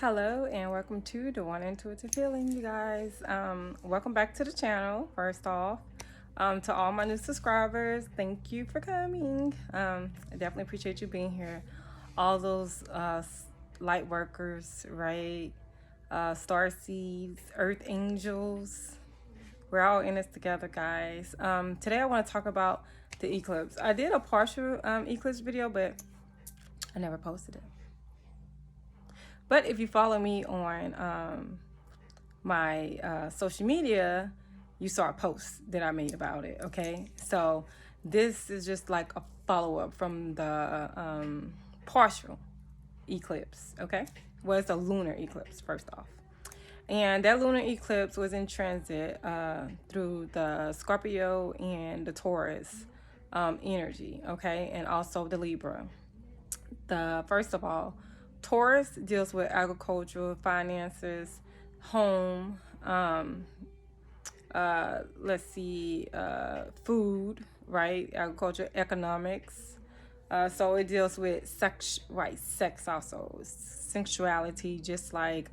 Hello and welcome to the One Intuitive Healing, you guys. Welcome back to the channel. First off, to all my new subscribers, thank you for coming. I definitely appreciate you being here. All those light workers, right? Star seeds, earth angels. We're all in this together, guys. Today I want to talk about the eclipse. I did a partial eclipse video, but I never posted it. But if you follow me on my social media, you saw a post that I made about it, okay? So this is just like a follow-up from the partial eclipse, okay? Well, it's a lunar eclipse, first off. And that lunar eclipse was in transit through the Scorpio and the Taurus energy, okay? And also the Libra. First of all, Taurus deals with agricultural, finances, home, food, right? Agriculture, economics. So it deals with sex, right? Sex also, sensuality, just like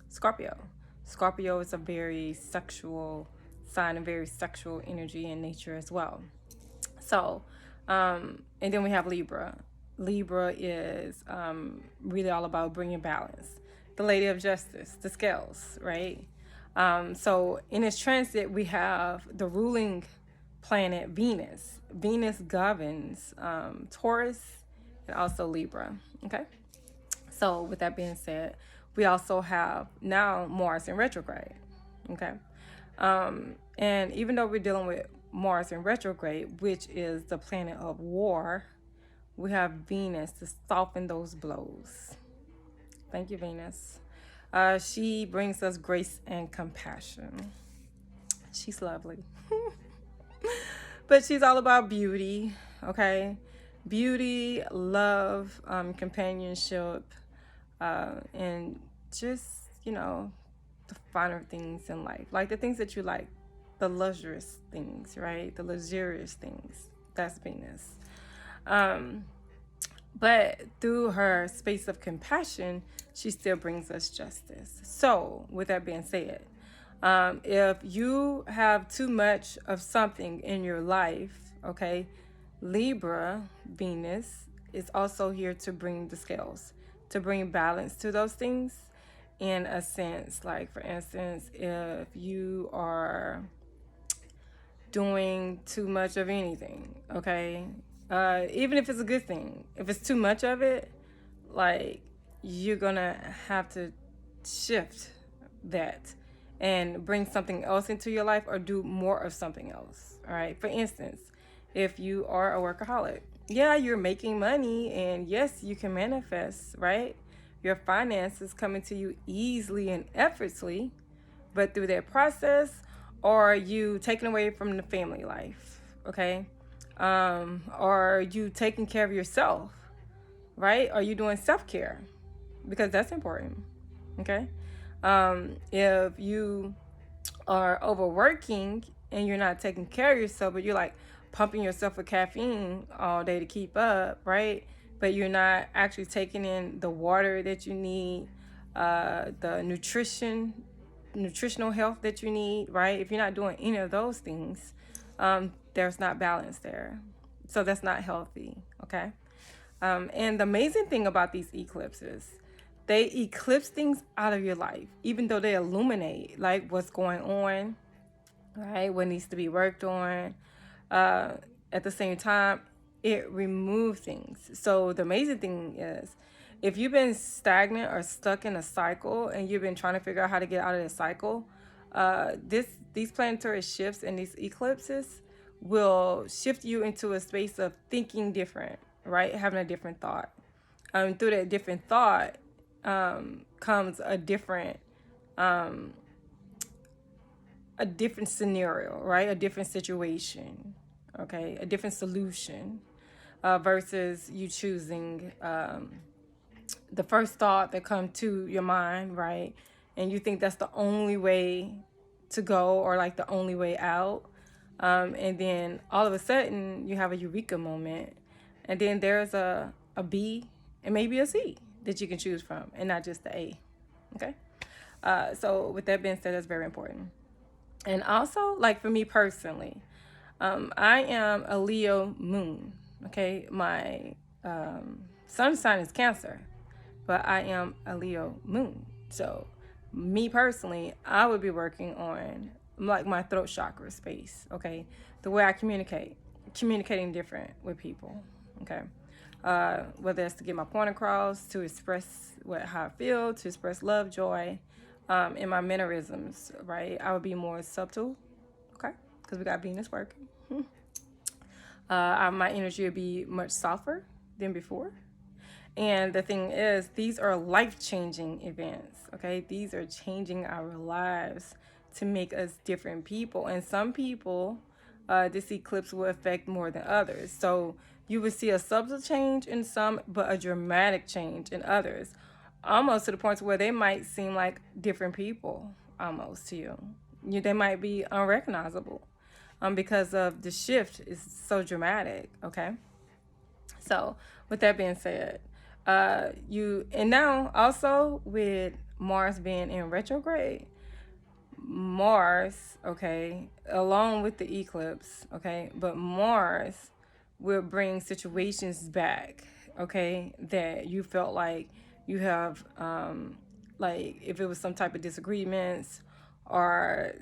Scorpio. Scorpio is a very sexual sign and very sexual energy in nature as well. So, and then we have Libra. Libra is really all about bringing balance. The Lady of Justice, the scales, right? So in its transit, we have the ruling planet Venus. Venus governs Taurus and also Libra, okay? So with that being said, we also have now Mars in retrograde, okay? And even though we're dealing with Mars in retrograde, which is the planet of war, we have Venus to soften those blows. Thank you, Venus. She brings us grace and compassion. She's lovely. But she's all about beauty, okay? Beauty, love, companionship, and just, the finer things in life. Like the things that you like, the luxurious things, right? The luxurious things. That's Venus. But through her space of compassion, she still brings us justice. So, with that being said, if you have too much of something in your life, okay, Libra, Venus, is also here to bring the scales, to bring balance to those things in a sense. Like, for instance, if you are doing too much of anything, okay, even if it's a good thing, if it's too much of it, like, you're gonna have to shift that and bring something else into your life or do more of something else. All right, for instance, if you are a workaholic, yeah, you're making money, and yes, you can manifest, right, your finances coming to you easily and effortlessly, but through that process, or you taking away from the family life, okay? Or you taking care of yourself, right? Are you doing self-care? Because that's important, okay? If you are overworking and you're not taking care of yourself, but you're like pumping yourself with caffeine all day to keep up, right? But you're not actually taking in the water that you need, the nutritional health that you need, right? If you're not doing any of those things, there's not balance there. So that's not healthy, okay? And the amazing thing about these eclipses, they eclipse things out of your life, even though they illuminate like what's going on, right? What needs to be worked on. At the same time, it removes things. So the amazing thing is, if you've been stagnant or stuck in a cycle and you've been trying to figure out how to get out of the cycle, these planetary shifts and these eclipses will shift you into a space of thinking different, right? Having a different thought. Through that different thought comes a different scenario, right? A different situation, okay? A different solution versus you choosing the first thought that comes to your mind, right? And you think that's the only way to go, or like the only way out. And then all of a sudden you have a eureka moment, and then there's a B and maybe a C, that you can choose from, and not just the A. Okay. So with that being said, that's very important. And also, like for me personally, I am a Leo moon. Okay, my sun sign is Cancer, but I am a Leo moon. So, me personally, I would be working on like my throat chakra space. Okay, the way I communicating different with people. Okay, whether it's to get my point across, to express how I feel, to express love, joy, in my mannerisms. Right, I would be more subtle. Okay, because we got Venus working. My energy would be much softer than before. And the thing is, these are life changing events, okay? These are changing our lives to make us different people. And some people, this eclipse will affect more than others. So you will see a subtle change in some, but a dramatic change in others, almost to the point where they might seem like different people almost to you. They might be unrecognizable because of the shift is so dramatic, okay? So, with that being said, you and now also with Mars being in retrograde, Mars, okay, along with the eclipse, okay, but Mars will bring situations back, okay, that you felt like you have, like if it was some type of disagreements or,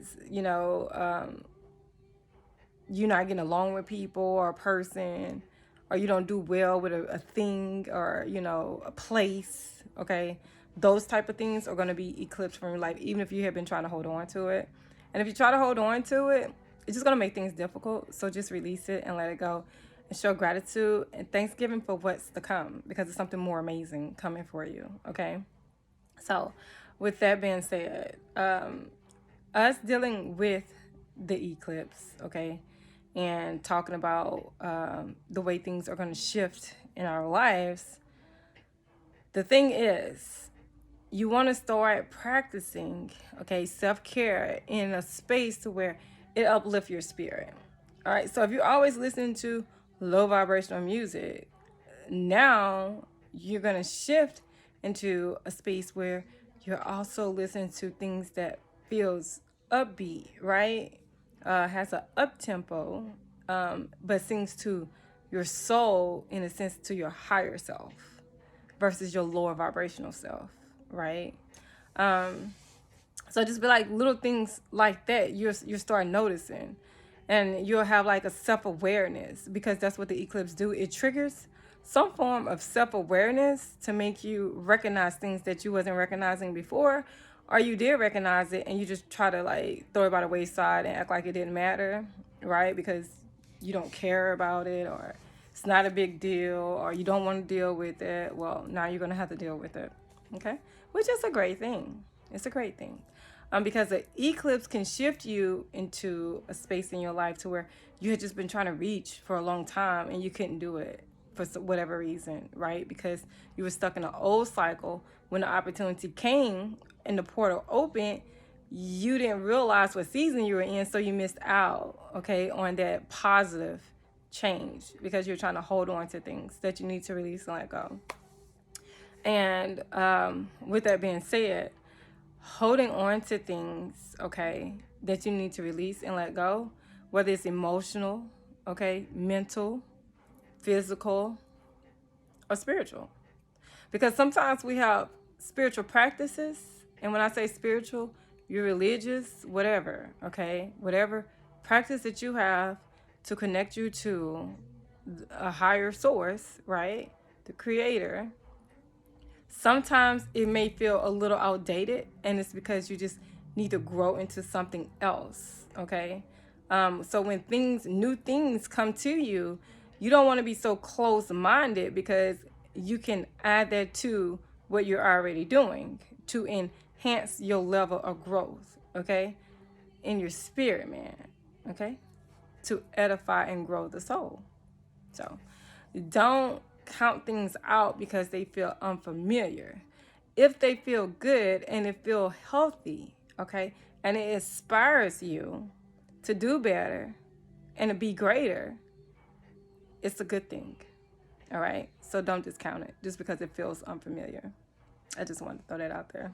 you're not getting along with people or a person, or you don't do well with a thing or a place, okay, those type of things are going to be eclipsed from your life, even if you have been trying to hold on to it. And if you try to hold on to it, it's just going to make things difficult. So just release it and let it go, and show gratitude and thanksgiving for what's to come, because it's something more amazing coming for you. Okay, so with that being said, us dealing with the eclipse, okay, and talking about the way things are going to shift in our lives, the thing is, you want to start practicing, okay, self-care in a space to where it uplifts your spirit. All right, so if you're always listening to low vibrational music, now you're going to shift into a space where you're also listening to things that feels upbeat, right? Has an up tempo, but sings to your soul, in a sense, to your higher self versus your lower vibrational self, right? So just be like little things like that. You start noticing, and you'll have like a self-awareness, because that's what the eclipse do. It triggers some form of self-awareness to make you recognize things that you wasn't recognizing before, or you did recognize it and you just try to like throw it by the wayside and act like it didn't matter, right? Because you don't care about it, or it's not a big deal, or you don't want to deal with it. Well, now you're going to have to deal with it, okay? Which is a great thing. It's a great thing. Because the eclipse can shift you into a space in your life to where you had just been trying to reach for a long time and you couldn't do it for whatever reason, right? Because you were stuck in an old cycle. When the opportunity came and the portal opened, you didn't realize what season you were in, so you missed out, okay, on that positive change, because you're trying to hold on to things that you need to release and let go. And with that being said, holding on to things, okay, that you need to release and let go, whether it's emotional, okay, mental, physical, or spiritual. Because sometimes we have spiritual practices, and when I say spiritual, you're religious, whatever, okay, whatever practice that you have to connect you to a higher source, right, the creator. Sometimes it may feel a little outdated, and it's because you just need to grow into something else, okay? So when new things come to you, you don't want to be so close-minded, because you can add that to what you're already doing to enhance your level of growth, okay? In your spirit, man, okay? To edify and grow the soul. So don't count things out because they feel unfamiliar. If they feel good and it feel healthy, okay, and it inspires you to do better and to be greater, it's a good thing. All right. So don't discount it just because it feels unfamiliar. I just wanted to throw that out there.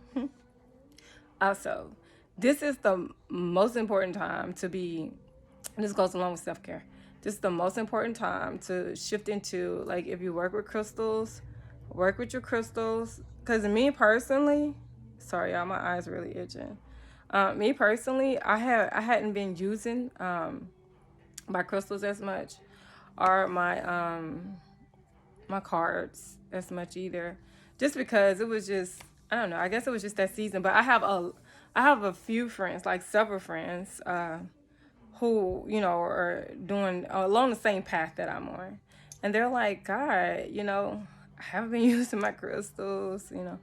Also, this is the most important time to be, and this goes along with self care. This is the most important time to shift into, like, if you work with crystals, work with your crystals. Because me personally, sorry, y'all, my eyes are really itching. Me personally, I hadn't been using my crystals as much, or my cards as much either, just because it was just, I don't know, I guess it was just that season. But I have a few friends, like several friends, who, you know, are doing along the same path that I'm on, and they're like, God, you know, I haven't been using my crystals, you know,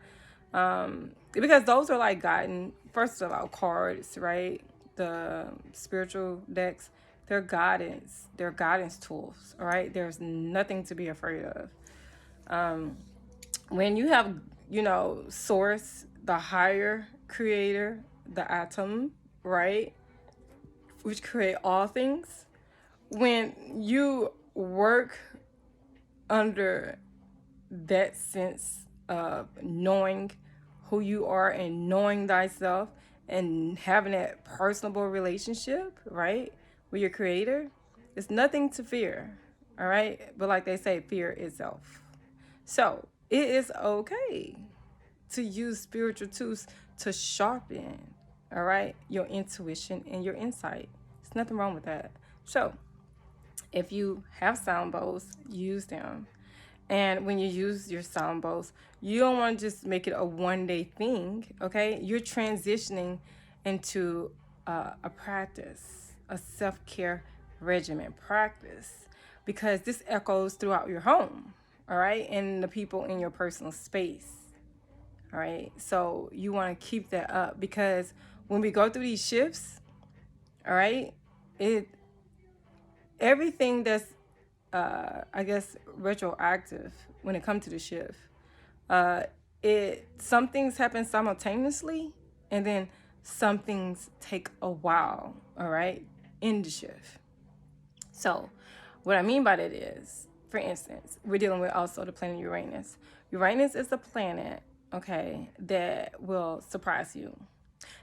because those are like gotten, first of all, cards, right? The spiritual decks, they're guidance tools, all right? There's nothing to be afraid of. When you have, you know, source, the higher creator, the atom, right, which create all things, when you work under that sense of knowing who you are and knowing thyself and having that personable relationship, right, with your creator, it's nothing to fear. All right. But like they say, fear itself. So it is okay to use spiritual tools to sharpen, all right, your intuition and your insight. There's nothing wrong with that. So if you have sound bowls, use them. And when you use your sound bowls, you don't want to just make it a one-day thing, okay? You're transitioning into a practice, a self-care regimen practice, because this echoes throughout your home, all right? And the people in your personal space, all right? So you want to keep that up, because when we go through these shifts, all right, everything that's I guess retroactive when it comes to the shift. Some things happen simultaneously, and then some things take a while, all right, in the shift. So what I mean by that is, for instance, we're dealing with also the planet Uranus. Uranus is a planet, okay, that will surprise you.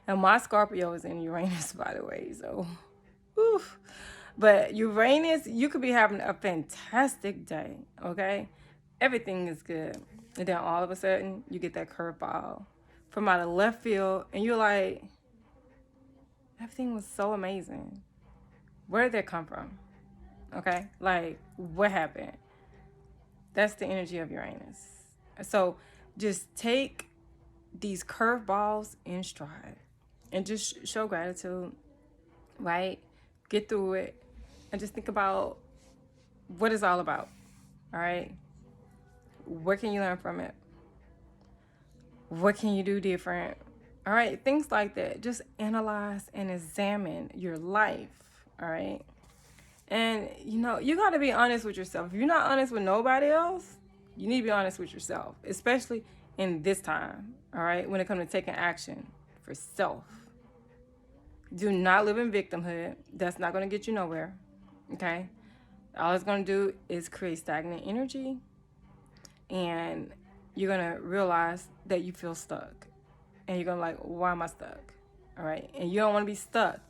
And my Scorpio is in Uranus, by the way, so oof. But Uranus, you could be having a fantastic day, okay? Everything is good. And then all of a sudden, you get that curveball from out of left field, and you're like, everything was so amazing. Where did that come from? Okay? Like, what happened? That's the energy of Uranus. So just take these curveballs in stride and just show gratitude, right? Get through it. And just think about what it's all about, all right? What can you learn from it? What can you do different? All right, things like that. Just analyze and examine your life, all right? And, you know, you got to be honest with yourself. If you're not honest with nobody else, you need to be honest with yourself, especially in this time, all right, when it comes to taking action for self. Do not live in victimhood. That's not going to get you nowhere. Okay? All it's going to do is create stagnant energy, and you're going to realize that you feel stuck. And you're going to like, why am I stuck? All right? And you don't want to be stuck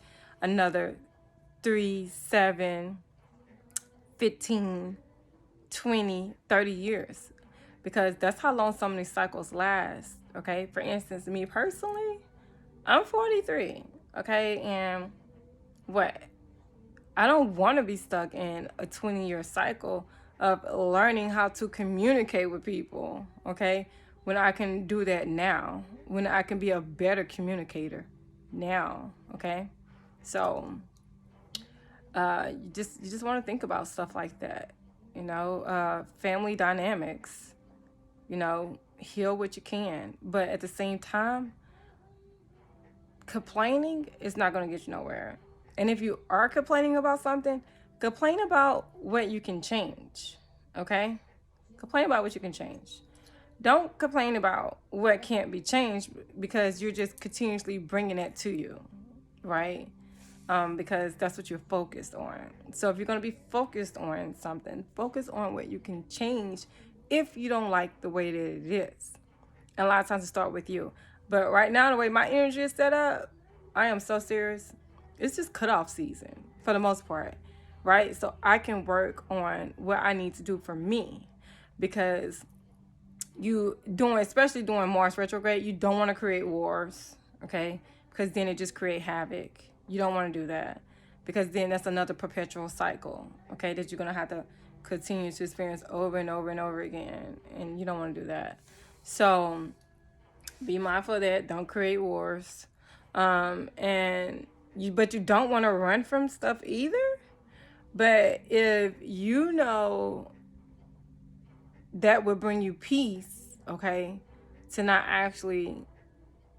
another 3, 7, 15, 20, 30 years, because that's how long some of these cycles last. Okay? For instance, me personally, I'm 43. Okay? And what? I don't want to be stuck in a 20-year cycle of learning how to communicate with people, okay? When I can do that now, when I can be a better communicator now, okay? So you just want to think about stuff like that, you know, family dynamics, you know, heal what you can. But at the same time, complaining is not going to get you nowhere. And if you are complaining about something, complain about what you can change, okay? Complain about what you can change. Don't complain about what can't be changed, because you're just continuously bringing it to you, right? because that's what you're focused on. So if you're going to be focused on something, focus on what you can change if you don't like the way that it is. And a lot of times it starts with you. But right now, the way my energy is set up, I am so serious. It's just cutoff season for the most part, right? So I can work on what I need to do for me, because especially during Mars retrograde, you don't want to create wars, okay? Because then it just create havoc. You don't want to do that, because then that's another perpetual cycle, okay, that you're going to have to continue to experience over and over and over again, and you don't want to do that. So be mindful of that. Don't create wars. But you don't want to run from stuff either. But if you know that would bring you peace, okay, to not actually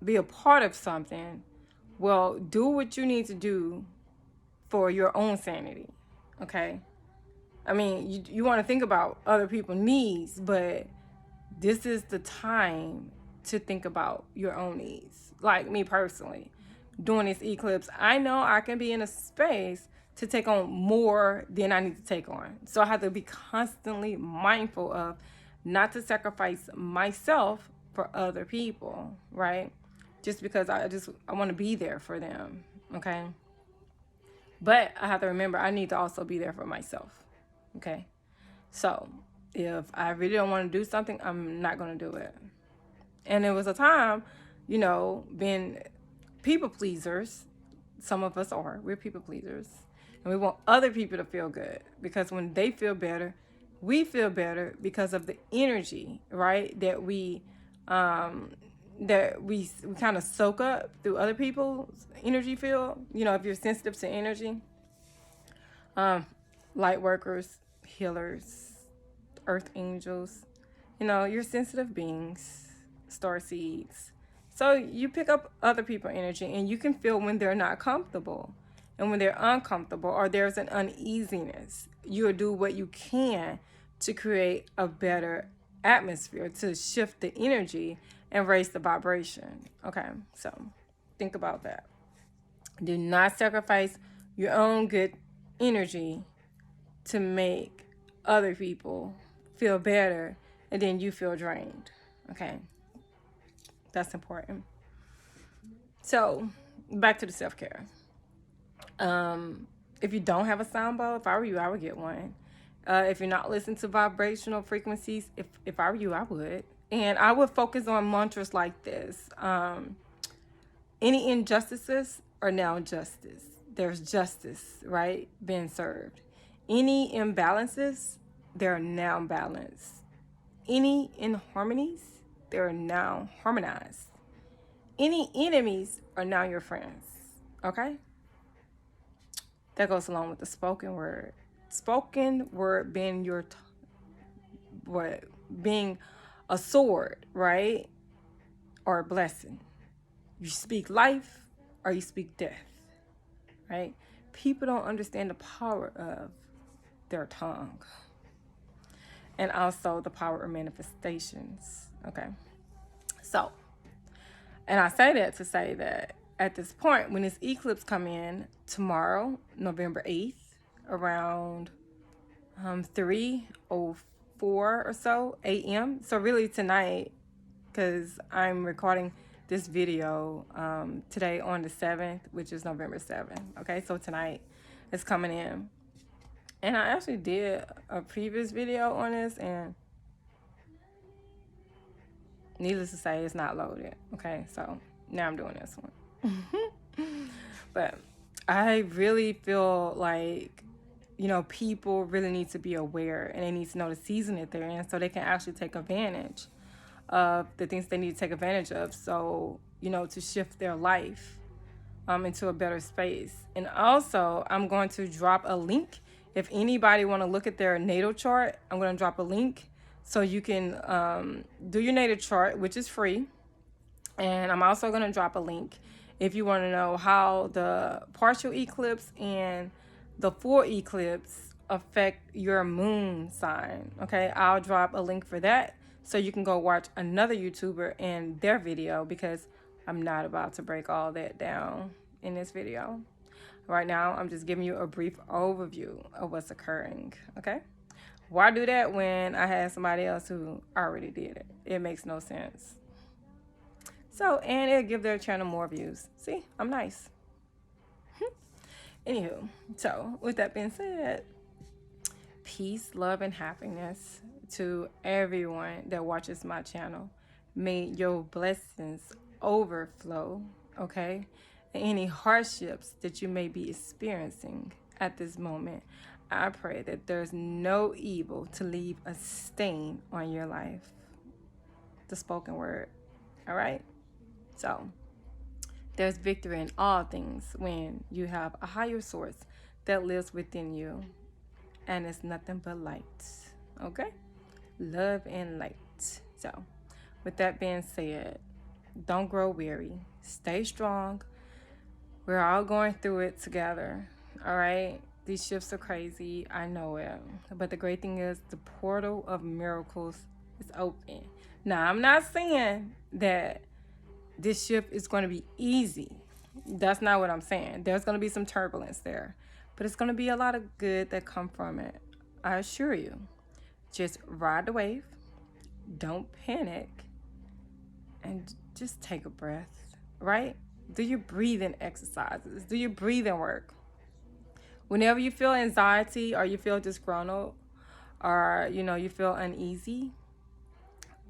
be a part of something, well, do what you need to do for your own sanity, okay? I mean, you want to think about other people's needs, but this is the time to think about your own needs. Like me personally, during this eclipse, I know I can be in a space to take on more than I need to take on. So I have to be constantly mindful of not to sacrifice myself for other people, right? Just because I want to be there for them, okay? But I have to remember I need to also be there for myself, okay? So if I really don't want to do something, I'm not going to do it. And there was a time, being people pleasers. Some of us are. We're people pleasers. And we want other people to feel good, because when they feel better, we feel better because of the energy, right? That we kind of soak up through other people's energy field. If you're sensitive to energy, light workers, healers, earth angels, you're sensitive beings, star seeds. So you pick up other people's energy, and you can feel when they're not comfortable. And when they're uncomfortable or there's an uneasiness, you'll do what you can to create a better atmosphere, to shift the energy and raise the vibration. Okay, so think about that. Do not sacrifice your own good energy to make other people feel better and then you feel drained. Okay, that's important. So back to the self-care. If you don't have a sound bowl, if I were you, I would get one. If you're not listening to vibrational frequencies, if I were you, I would. And I would focus on mantras like this. Any injustices are now justice. There's justice, right, being served. Any imbalances, they're now balanced. Any inharmonies, they're now harmonized. Any enemies are now your friends, okay? That goes along with the spoken word. Spoken word being being a sword, right? Or a blessing. You speak life or you speak death, right? People don't understand the power of their tongue. And also the power of manifestations, okay? So, and I say that to say that at this point, when this eclipse come in tomorrow, November 8th, around 3:04 or so a.m. So really tonight, because I'm recording this video today on the 7th, which is November 7th. Okay, so tonight it's coming in. And I actually did a previous video on this, and needless to say, it's not loaded. Okay, so now I'm doing this one. But I really feel like, people really need to be aware, and they need to know the season that they're in so they can actually take advantage of the things they need to take advantage of. So, to shift their life into a better space. And also, I'm going to drop a link. If anybody want to look at their natal chart, I'm going to drop a link so you can do your natal chart, which is free. And I'm also going to drop a link if you want to know how the partial eclipse and the full eclipse affect your moon sign. Okay, I'll drop a link for that so you can go watch another YouTuber and their video, because I'm not about to break all that down in this video. Right now, I'm just giving you a brief overview of what's occurring, okay? Why do that when I had somebody else who already did it? It makes no sense. So, and it'll give their channel more views. See, I'm nice. Anywho, so with that being said, peace, love, and happiness to everyone that watches my channel. May your blessings overflow, okay? Any hardships that you may be experiencing at this moment, I pray that there's no evil to leave a stain on your life. The spoken word, all right? So, there's victory in all things when you have a higher source that lives within you, and it's nothing but light, okay? Love and light. So, with that being said, don't grow weary. Stay strong. We're all going through it together, all right? These shifts are crazy. I know it. But the great thing is the portal of miracles is open. Now, I'm not saying that this shift is going to be easy. That's not what I'm saying. There's going to be some turbulence there. But it's going to be a lot of good that come from it. I assure you. Just ride the wave. Don't panic. And just take a breath, right? Do your breathing exercises. Do your breathing work. Whenever you feel anxiety or you feel disgruntled or, you feel uneasy,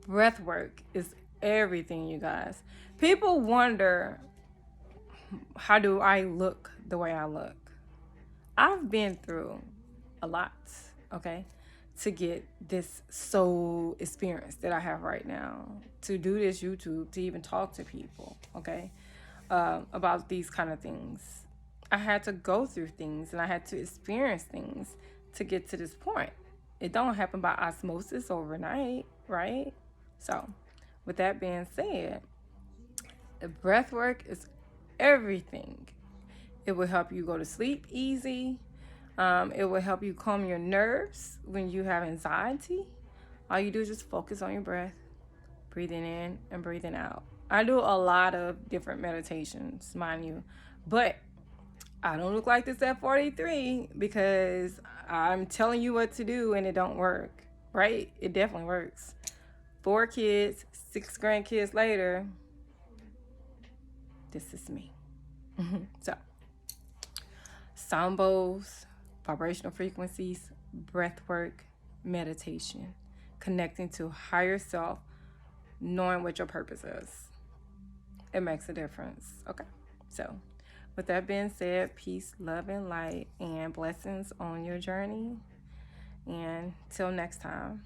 breath work is everything, you guys. People wonder, how do I look the way I look? I've been through a lot, okay, to get this soul experience that I have right now, to do this YouTube, to even talk to people, okay, about these kind of things. I had to go through things and I had to experience things to get to this point. It don't happen by osmosis overnight, right? So, with that being said, the breath work is everything. It will help you go to sleep easy. It will help you calm your nerves when you have anxiety. All you do is just focus on your breath, breathing in and breathing out. I do a lot of different meditations, mind you, but I don't look like this at 43 because I'm telling you what to do and it don't work, right? It definitely works. 4 kids, 6 grandkids later, this is me. So, sound bowls, vibrational frequencies, breath work, meditation, connecting to higher self, knowing what your purpose is. It makes a difference. Okay. So, with that being said, peace, love, and light, and blessings on your journey. And till next time.